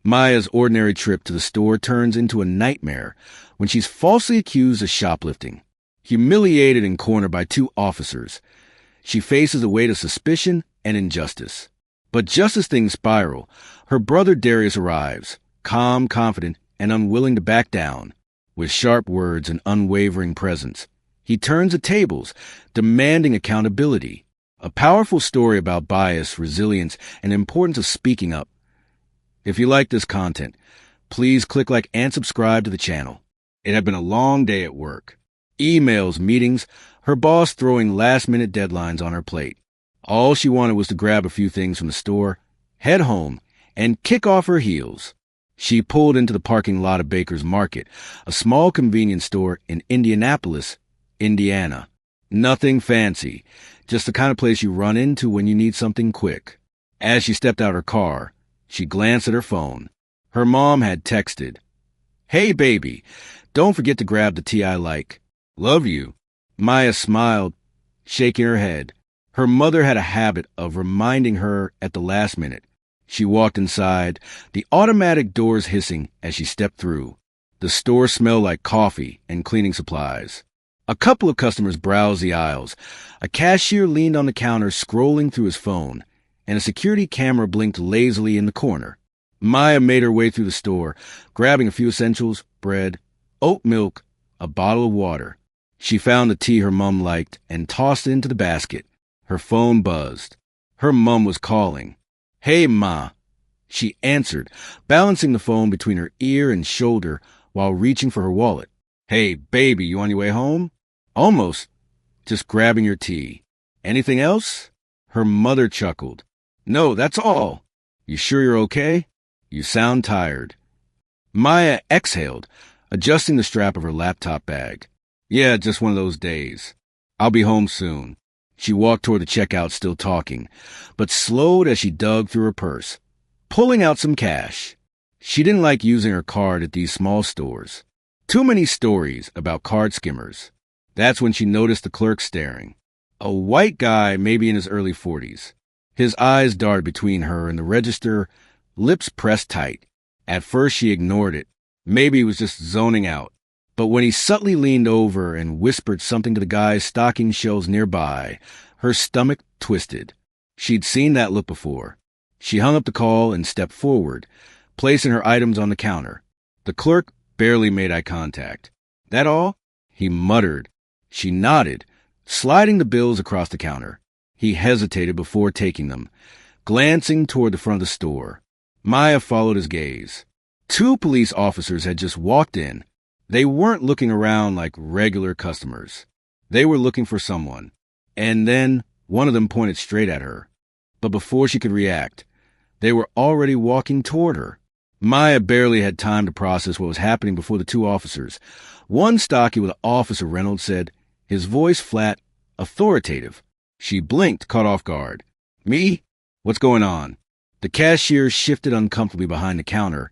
Maya's ordinary trip to the store turns into a nightmare when she's falsely accused of shoplifting. Humiliated and cornered by two officers, she faces a weight of suspicion and injustice. But just as things spiral, her brother Darius arrives, calm, confident, and unwilling to back down. With sharp words and unwavering presence, he turns the tables, demanding accountability. A powerful story about bias, resilience, and the importance of speaking up. If you like this content, please click like and subscribe to the channel. It had been a long day at work. Emails, meetings, her boss throwing last-minute deadlines on her plate. All she wanted was to grab a few things from the store, head home, and kick off her heels. She pulled into the parking lot of Baker's Market, a small convenience store in Indianapolis, Indiana. Nothing fancy, just the kind of place you run into when you need something quick. As she stepped out her car, she glanced at her phone. Her mom had texted, "Hey, baby, don't forget to grab the tea I like. Love you." Maya smiled, shaking her head. Her mother had a habit of reminding her at the last minute. She walked inside, the automatic doors hissing as she stepped through. The store smelled like coffee and cleaning supplies. A couple of customers browsed the aisles. A cashier leaned on the counter scrolling through his phone, and a security camera blinked lazily in the corner. Maya made her way through the store, grabbing a few essentials, bread, oat milk, a bottle of water. She found the tea her mom liked and tossed it into the basket. Her phone buzzed. Her mom was calling. "Hey, Ma." She answered, balancing the phone between her ear and shoulder while reaching for her wallet. "Hey, baby, you on your way home?" "Almost. Just grabbing your tea." "Anything else?" Her mother chuckled. "No, that's all." "You sure you're okay? You sound tired." Maya exhaled, adjusting the strap of her laptop bag. "Yeah, just one of those days. I'll be home soon." She walked toward the checkout, still talking, but slowed as she dug through her purse, pulling out some cash. She didn't like using her card at these small stores. Too many stories about card skimmers. That's when she noticed the clerk staring. A white guy, maybe in his early 40s. His eyes darted between her and the register, lips pressed tight. At first she ignored it. Maybe he was just zoning out. But when he subtly leaned over and whispered something to the guy's stocking shelves nearby, her stomach twisted. She'd seen that look before. She hung up the call and stepped forward, placing her items on the counter. The clerk barely made eye contact. "That all?" he muttered. She nodded, sliding the bills across the counter. He hesitated before taking them, glancing toward the front of the store. Maya followed his gaze. Two police officers had just walked in. They weren't looking around like regular customers. They were looking for someone. And then one of them pointed straight at her. But before she could react, they were already walking toward her. Maya barely had time to process what was happening before the two officers. One stocky with Officer Reynolds said, his voice flat, authoritative. She blinked, caught off guard. "Me? What's going on?" The cashier shifted uncomfortably behind the counter,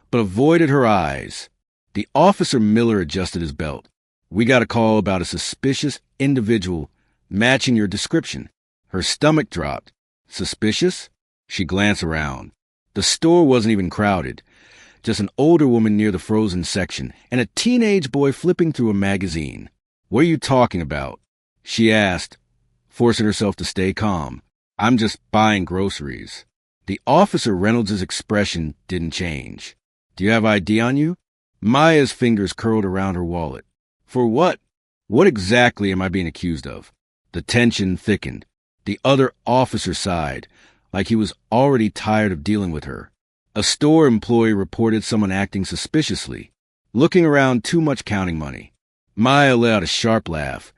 but avoided her eyes. The officer Miller adjusted his belt. "We got a call about a suspicious individual matching your description." Her stomach dropped. "Suspicious?" She glanced around. The store wasn't even crowded. Just an older woman near the frozen section and a teenage boy flipping through a magazine. "What are you talking about?" she asked, forcing herself to stay calm. "I'm just buying groceries." The officer Reynolds' expression didn't change. "Do you have ID on you?" Maya's fingers curled around her wallet. "For what? What exactly am I being accused of?" The tension thickened. The other officer sighed, like he was already tired of dealing with her. A store employee reported someone acting suspiciously, looking around too much counting money. Maya let out a sharp laugh,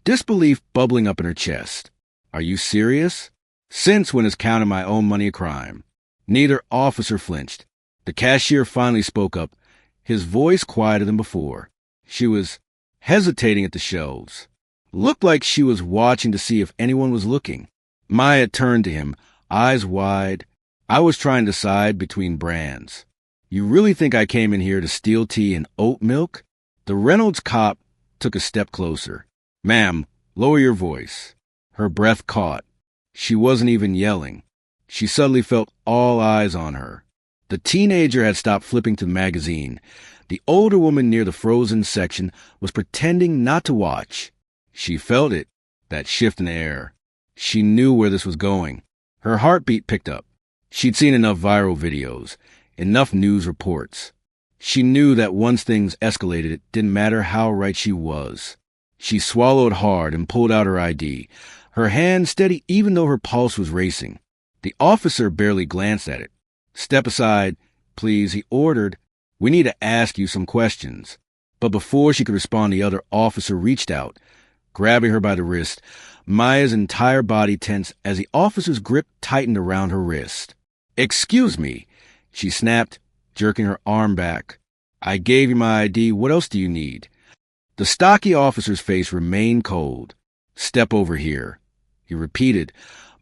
disbelief bubbling up in her chest. "Are you serious? Since when is counting my own money a crime?" Neither officer flinched. The cashier finally spoke up, his voice quieter than before. She was hesitating at the shelves. Looked like she was watching to see if anyone was looking. Maya turned to him, eyes wide. "I was trying to decide between brands." "You really think I came in here to steal tea and oat milk?" The Reynolds cop took a step closer. "Ma'am, lower your voice." Her breath caught. She wasn't even yelling. She suddenly felt all eyes on her. The teenager had stopped flipping to the magazine. The older woman near the frozen section was pretending not to watch. She felt it, that shift in the air. She knew where this was going. Her heartbeat picked up. She'd seen enough viral videos, enough news reports. She knew that once things escalated, it didn't matter how right she was. She swallowed hard and pulled out her ID, her hand steady even though her pulse was racing. The officer barely glanced at it. "Step aside, please," he ordered. "We need to ask you some questions." But before she could respond, the other officer reached out, grabbing her by the wrist. Maya's entire body tensed as the officer's grip tightened around her wrist. "Excuse me," she snapped, jerking her arm back. "I gave you my ID. What else do you need?" The stocky officer's face remained cold. "Step over here," he repeated,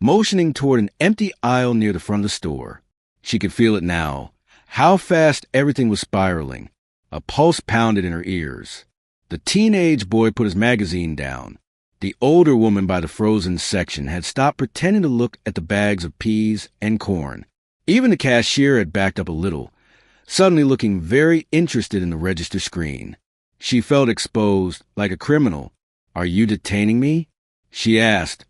motioning toward an empty aisle near the front of the store. She could feel it now, how fast everything was spiraling. A pulse pounded in her ears. The teenage boy put his magazine down. The older woman by the frozen section had stopped pretending to look at the bags of peas and corn. Even the cashier had backed up a little, suddenly looking very interested in the register screen. She felt exposed, like a criminal. "Are you detaining me?" she asked,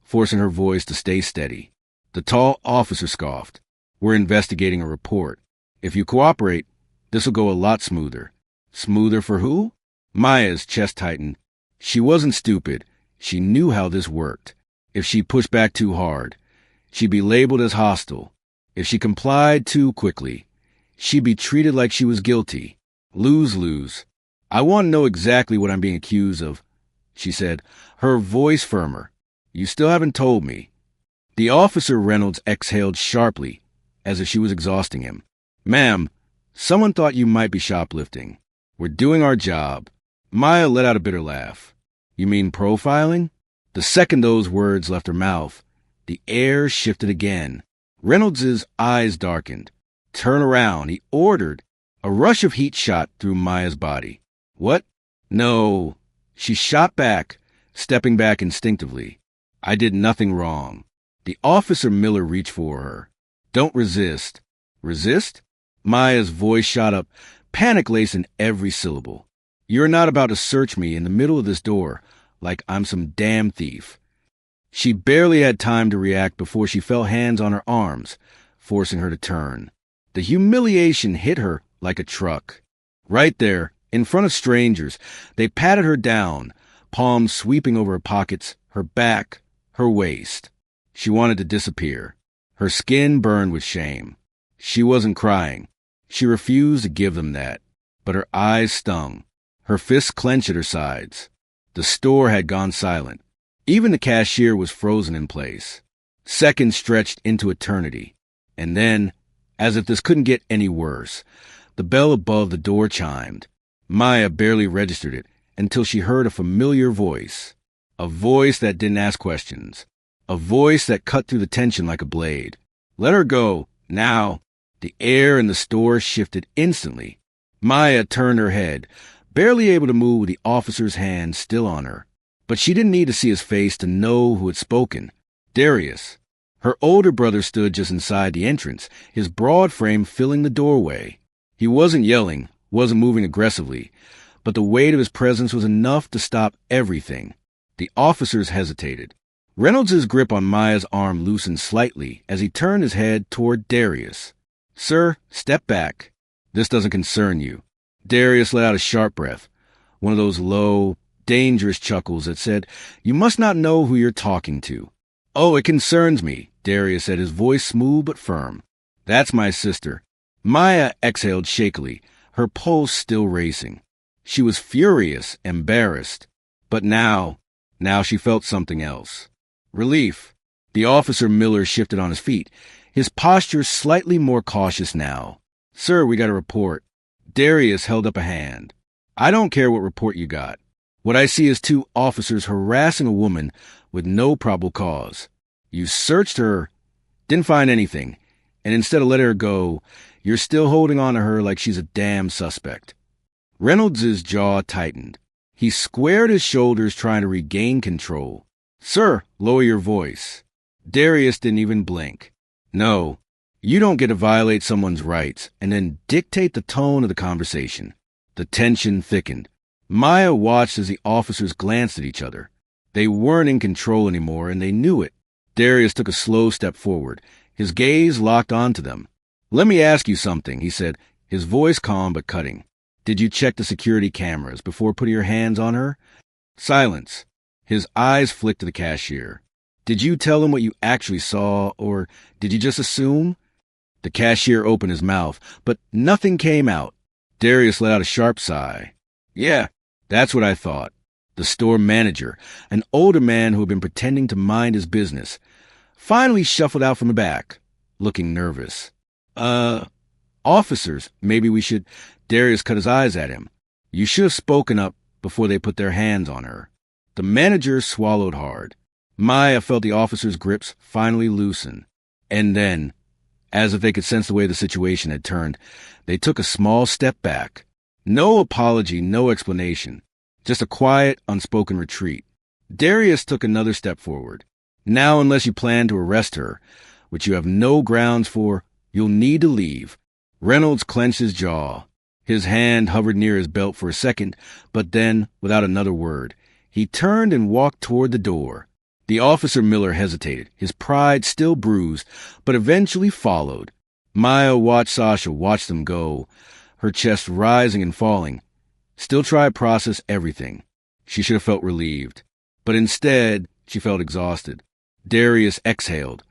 forcing her voice to stay steady. The tall officer scoffed. "We're investigating a report. If you cooperate, this'll go a lot smoother." Smoother for who? Maya's chest tightened. She wasn't stupid. She knew how this worked. If she pushed back too hard, she'd be labeled as hostile. If she complied too quickly, she'd be treated like she was guilty. Lose-lose. "I want to know exactly what I'm being accused of," she said, her voice firmer. "You still haven't told me." The officer Reynolds exhaled sharply, as if she was exhausting him. "Ma'am, someone thought you might be shoplifting. We're doing our job." Maya let out a bitter laugh. "You mean profiling?" The second those words left her mouth, the air shifted again. Reynolds's eyes darkened. "Turn around," he ordered. A rush of heat shot through Maya's body. "What?" "No." She shot back, stepping back instinctively. "I did nothing wrong." The officer Miller reached for her. "Don't resist." "Resist?" Maya's voice shot up, panic-laced in every syllable. "You're not about to search me in the middle of this door like I'm some damn thief." She barely had time to react before she felt hands on her arms, forcing her to turn. The humiliation hit her like a truck. Right there, in front of strangers, they patted her down, palms sweeping over her pockets, her back, her waist. She wanted to disappear. Her skin burned with shame. She wasn't crying. She refused to give them that. But her eyes stung. Her fists clenched at her sides. The store had gone silent. Even the cashier was frozen in place. Seconds stretched into eternity. And then, as if this couldn't get any worse, the bell above the door chimed. Maya barely registered it until she heard a familiar voice. A voice that didn't ask questions. A voice that cut through the tension like a blade. "Let her go, now." The air in the store shifted instantly. Maya turned her head, barely able to move with the officer's hand still on her. But she didn't need to see his face to know who had spoken. Darius. Her older brother stood just inside the entrance, his broad frame filling the doorway. He wasn't yelling, wasn't moving aggressively, but the weight of his presence was enough to stop everything. The officers hesitated. Reynolds' grip on Maya's arm loosened slightly as he turned his head toward Darius. "Sir, step back. This doesn't concern you." Darius let out a sharp breath, one of those low, dangerous chuckles that said, "You must not know who you're talking to." "Oh, it concerns me," Darius said, his voice smooth but firm. "That's my sister." Maya exhaled shakily, her pulse still racing. She was furious, embarrassed. But now she felt something else. Relief. The officer Miller shifted on his feet, his posture slightly more cautious now. "Sir, we got a report." Darius held up a hand. "I don't care what report you got. What I see is two officers harassing a woman with no probable cause. You searched her, didn't find anything, and instead of letting her go, you're still holding on to her like she's a damn suspect." Reynolds' jaw tightened. He squared his shoulders trying to regain control. "Sir, lower your voice." Darius didn't even blink. "No, You don't get to violate someone's rights and then dictate the tone of the conversation. The tension thickened. Maya watched as the officers glanced at each other. They weren't in control anymore, and they knew it. Darius took a slow step forward. His gaze locked onto them. "Let me ask you something," he said, his voice calm but cutting. "Did you check the security cameras before putting your hands on her?" Silence. His eyes flicked to the cashier. "Did you tell him what you actually saw, or did you just assume?" The cashier opened his mouth, but nothing came out. Darius let out a sharp sigh. "Yeah, that's what I thought." The store manager, an older man who had been pretending to mind his business, finally shuffled out from the back, looking nervous. Officers, maybe we should—" Darius cut his eyes at him. "You should have spoken up before they put their hands on her." The manager swallowed hard. Maya felt the officers' grips finally loosen. And then, as if they could sense the way the situation had turned, they took a small step back. No apology, no explanation. Just a quiet, unspoken retreat. Darius took another step forward. "Now, unless you plan to arrest her, which you have no grounds for, you'll need to leave." Reynolds clenched his jaw. His hand hovered near his belt for a second, but then, without another word, he turned and walked toward the door. The officer Miller hesitated, his pride still bruised, but eventually followed. Maya watched Sasha watch them go, her chest rising and falling. Still try to process everything. She should have felt relieved. But instead, she felt exhausted. Darius exhaled,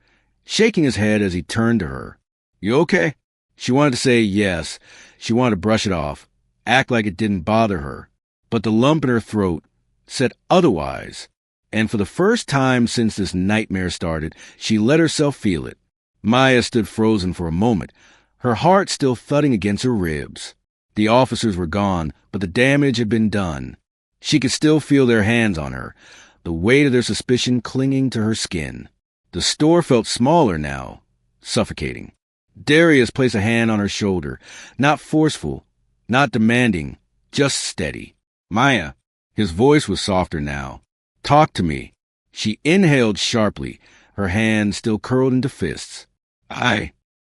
shaking his head as he turned to her. "You okay?" She wanted to say yes. She wanted to brush it off, act like it didn't bother her. But the lump in her throat said otherwise. And for the first time since this nightmare started, she let herself feel it. Maya stood frozen for a moment, her heart still thudding against her ribs. The officers were gone, but the damage had been done. She could still feel their hands on her, the weight of their suspicion clinging to her skin. The store felt smaller now, suffocating. Darius placed a hand on her shoulder, not forceful, not demanding, just steady. "Maya." His voice was softer now. "Talk to me." She inhaled sharply, her hands still curled into fists.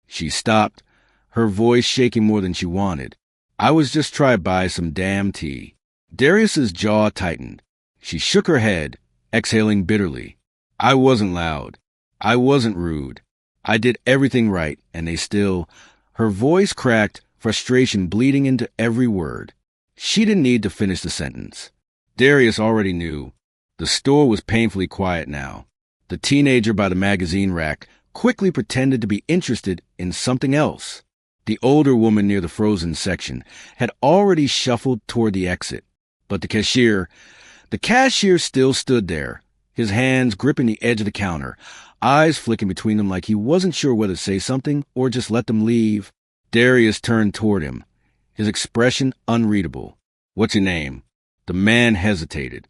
She stopped, her voice shaking more than she wanted. "I was just trying to buy some damn tea." Darius's jaw tightened. She shook her head, exhaling bitterly. "I wasn't loud. I wasn't rude. I did everything right, and they still—" Her voice cracked, frustration bleeding into every word. She didn't need to finish the sentence. Darius already knew. The store was painfully quiet now. The teenager by the magazine rack quickly pretended to be interested in something else. The older woman near the frozen section had already shuffled toward the exit. But the cashier still stood there, his hands gripping the edge of the counter, eyes flicking between them like he wasn't sure whether to say something or just let them leave. Darius turned toward him, his expression unreadable. "What's your name?" The man hesitated.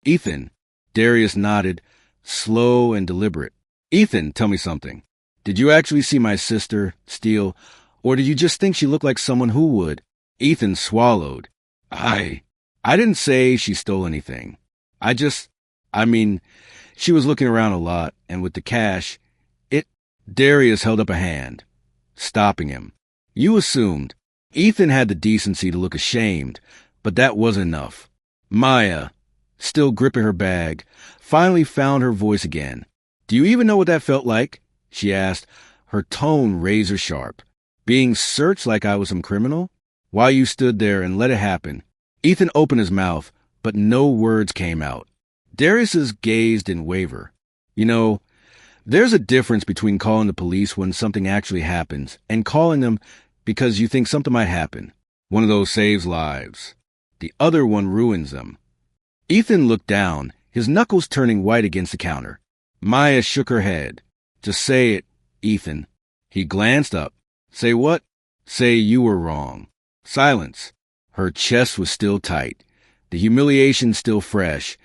Ethan." Darius nodded, slow and deliberate. "Ethan, tell me something. Did you actually see my sister steal, or did you just think she looked like someone who would?" Ethan swallowed. I didn't say she stole anything. She was looking around a lot, and with the cash, Darius held up a hand, stopping him. "You assumed." Ethan had the decency to look ashamed, but that wasn't enough. Maya, still gripping her bag, finally found her voice again. "Do you even know what that felt like?" she asked, her tone razor sharp. "Being searched like I was some criminal? While you stood there and let it happen." Ethan opened his mouth, but no words came out. Darius's gaze didn't waver. "You know, there's a difference between calling the police when something actually happens and calling them because you think something might happen. One of those saves lives. The other one ruins them." Ethan looked down, his knuckles turning white against the counter. Maya shook her head. "Just say it, Ethan." He glanced up. "Say what?" "Say you were wrong." Silence. Her chest was still tight, the humiliation still fresh,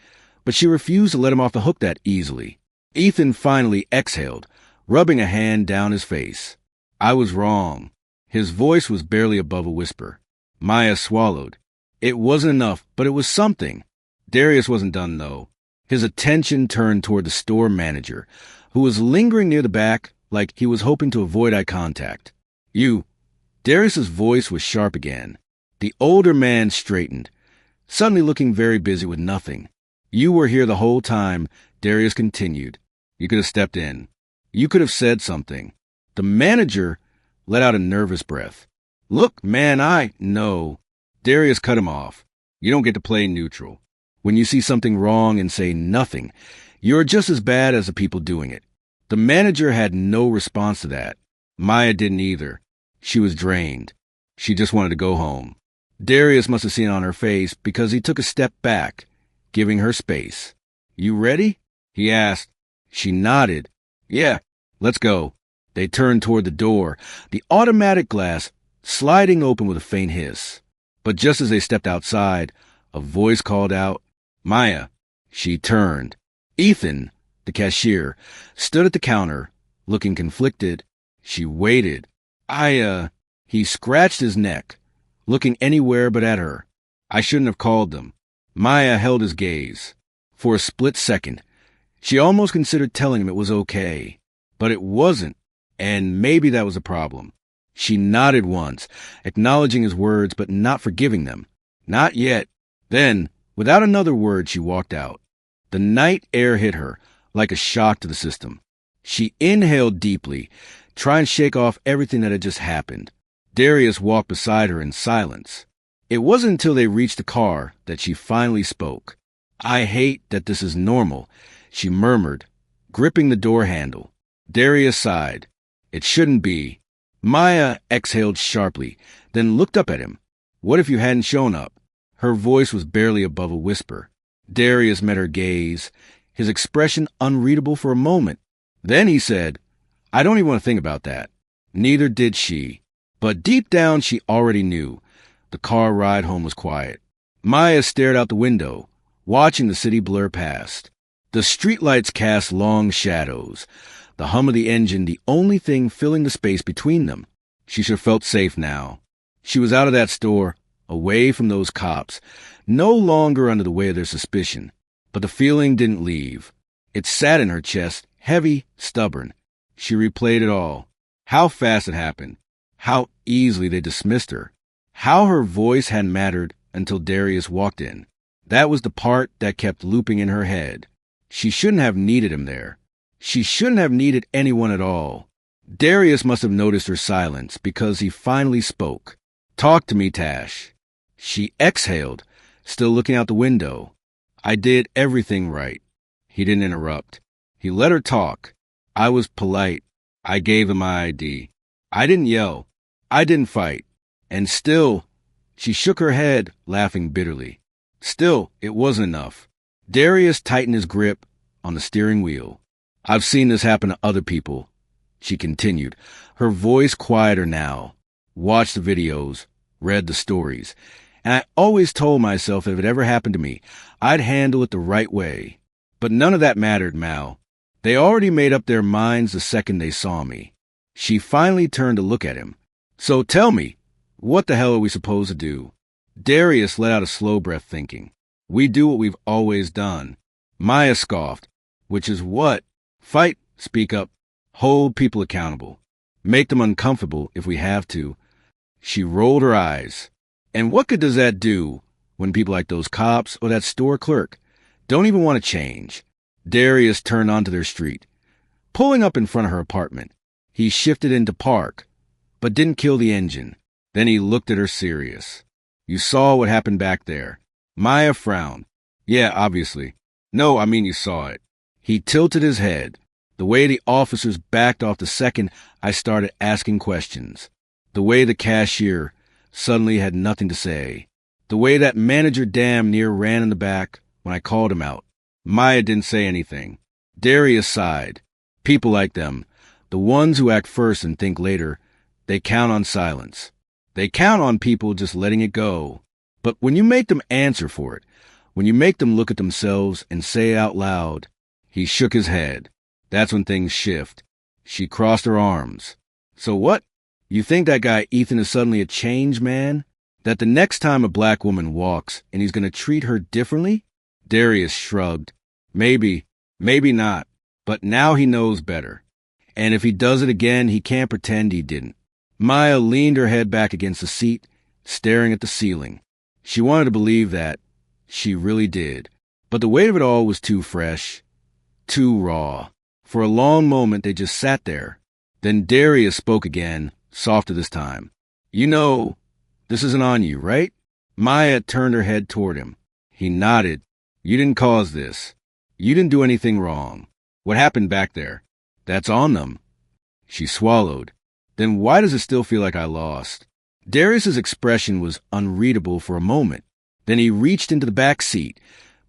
but she refused to let him off the hook that easily. Ethan finally exhaled, rubbing a hand down his face. "I was wrong." His voice was barely above a whisper. Maya swallowed. It wasn't enough, but it was something. Darius wasn't done, though. His attention turned toward the store manager, who was lingering near the back, like he was hoping to avoid eye contact. You. Darius's voice was sharp again. The older man straightened, suddenly looking very busy with nothing. You were here the whole time, Darius continued. You could have stepped in. You could have said something. The manager let out a nervous breath. Look, man, No. Darius cut him off. You don't get to play neutral. When you see something wrong and say nothing, you're just as bad as the people doing it. The manager had no response to that. Maya didn't either. She was drained. She just wanted to go home. Darius must have seen it on her face because he took a step back, giving her space. You ready? He asked. She nodded. Yeah, let's go. They turned toward the door, the automatic glass sliding open with a faint hiss. But just as they stepped outside, a voice called out, Maya. She turned. Ethan, the cashier, stood at the counter, looking conflicted. She waited. He scratched his neck, looking anywhere but at her. I shouldn't have called them. Maya held his gaze. For a split second, she almost considered telling him it was okay. But it wasn't, and maybe that was a problem. She nodded once, acknowledging his words but not forgiving them. Not yet. Then, without another word, she walked out. The night air hit her, like a shock to the system. She inhaled deeply, trying to shake off everything that had just happened. Darius walked beside her in silence. It wasn't until they reached the car that she finally spoke. I hate that this is normal, she murmured, gripping the door handle. Darius sighed. It shouldn't be. Maya exhaled sharply, then looked up at him. What if you hadn't shown up? Her voice was barely above a whisper. Darius met her gaze, his expression unreadable for a moment. Then he said, I don't even want to think about that. Neither did she. But deep down she already knew. The car ride home was quiet. Maya stared out the window, watching the city blur past. The streetlights cast long shadows, the hum of the engine the only thing filling the space between them. She should have felt safe now. She was out of that store, away from those cops, no longer under the weight of their suspicion. But the feeling didn't leave. It sat in her chest, heavy, stubborn. She replayed it all. How fast it happened. How easily they dismissed her. How her voice hadn't mattered until Darius walked in. That was the part that kept looping in her head. She shouldn't have needed him there. She shouldn't have needed anyone at all. Darius must have noticed her silence because he finally spoke. Talk to me, Tash. She exhaled, still looking out the window. I did everything right. He didn't interrupt. He let her talk. I was polite. I gave him my ID. I didn't yell. I didn't fight. And still, she shook her head, laughing bitterly. Still, it wasn't enough. Darius tightened his grip on the steering wheel. I've seen this happen to other people, she continued, her voice quieter now. Watched the videos, read the stories, and I always told myself if it ever happened to me, I'd handle it the right way. But none of that mattered, Mal. They already made up their minds the second they saw me. She finally turned to look at him. So tell me, what the hell are we supposed to do? Darius let out a slow breath, thinking. We do what we've always done. Maya scoffed. Which is what? Fight, speak up, hold people accountable, make them uncomfortable if we have to. She rolled her eyes. And what good does that do when people like those cops or that store clerk don't even want to change? Darius turned onto their street, pulling up in front of her apartment. He shifted into park, but didn't kill the engine. Then he looked at her serious. You saw what happened back there. Maya frowned. Yeah, obviously. No, I mean you saw it. He tilted his head. The way the officers backed off the second I started asking questions. The way the cashier suddenly had nothing to say. The way that manager damn near ran in the back when I called him out. Maya didn't say anything. Darius sighed. People like them, the ones who act first and think later, they count on silence. They count on people just letting it go. But when you make them answer for it, when you make them look at themselves and say it out loud, he shook his head. That's when things shift. She crossed her arms. So what? You think that guy Ethan is suddenly a changed man? That the next time a black woman walks and he's going to treat her differently? Darius shrugged. Maybe, maybe not. But now he knows better. And if he does it again, he can't pretend he didn't. Maya leaned her head back against the seat, staring at the ceiling. She wanted to believe that. She really did. But the weight of it all was too fresh, too raw. For a long moment, they just sat there. Then Darius spoke again, softer this time. You know, this isn't on you, right? Maya turned her head toward him. He nodded. You didn't cause this. You didn't do anything wrong. What happened back there? That's on them. She swallowed. Then why does it still feel like I lost? Darius's expression was unreadable for a moment. Then he reached into the back seat,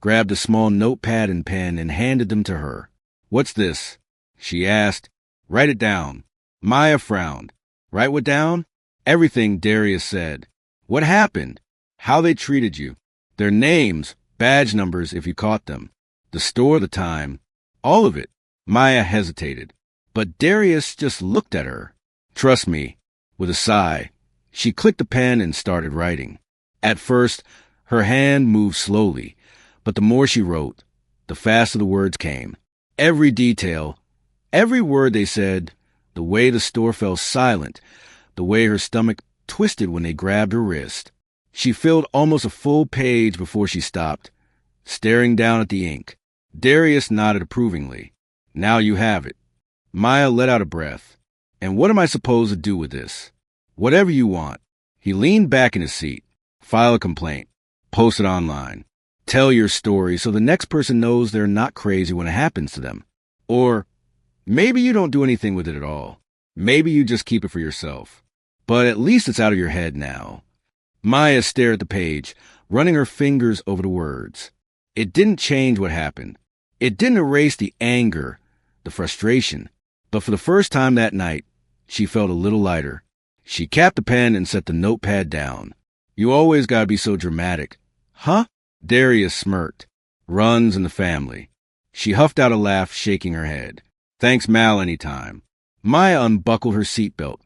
grabbed a small notepad and pen, and handed them to her. What's this? She asked. Write it down. Maya frowned. Write what down? Everything, Darius said. What happened? How they treated you. Their names, badge numbers if you caught them. The store, the time. All of it. Maya hesitated. But Darius just looked at her. Trust me. With a sigh. She clicked the pen and started writing. At first, her hand moved slowly, but the more she wrote, the faster the words came. Every detail, every word they said, the way the store fell silent, the way her stomach twisted when they grabbed her wrist. She filled almost a full page before she stopped, staring down at the ink. Darius nodded approvingly. Now you have it. Maya let out a breath. And what am I supposed to do with this? Whatever you want. He leaned back in his seat. File a complaint. Post it online. Tell your story so the next person knows they're not crazy when it happens to them. Or maybe you don't do anything with it at all. Maybe you just keep it for yourself. But at least it's out of your head now. Maya stared at the page, running her fingers over the words. It didn't change what happened. It didn't erase the anger, the frustration. But for the first time that night, she felt a little lighter. She capped the pen and set the notepad down. You always gotta be so dramatic. Huh? Darius smirked. Runs in the family. She huffed out a laugh, shaking her head. Thanks, Mal, anytime. Maya unbuckled her seatbelt,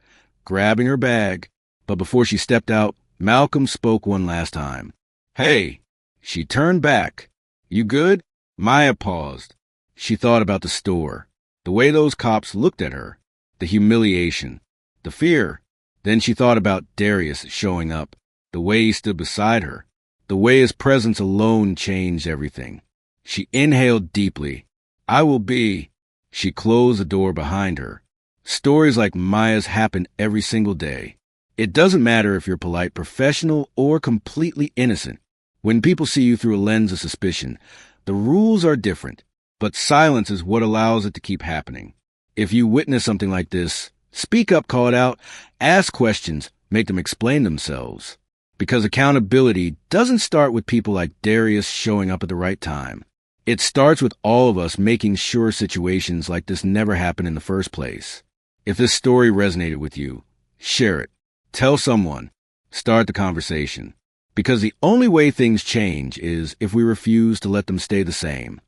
grabbing her bag. But before she stepped out, Malcolm spoke one last time. Hey! She turned back. You good? Maya paused. She thought about the store. The way those cops looked at her. The humiliation. The fear. Then she thought about Darius showing up. The way he stood beside her. The way his presence alone changed everything. She inhaled deeply. I will be. She closed the door behind her. Stories like Maya's happen every single day. It doesn't matter if you're polite, professional, or completely innocent. When people see you through a lens of suspicion, the rules are different. But silence is what allows it to keep happening. If you witness something like this, speak up, call it out, ask questions, make them explain themselves. Because accountability doesn't start with people like Darius showing up at the right time. It starts with all of us making sure situations like this never happen in the first place. If this story resonated with you, share it. Tell someone. Start the conversation. Because the only way things change is if we refuse to let them stay the same.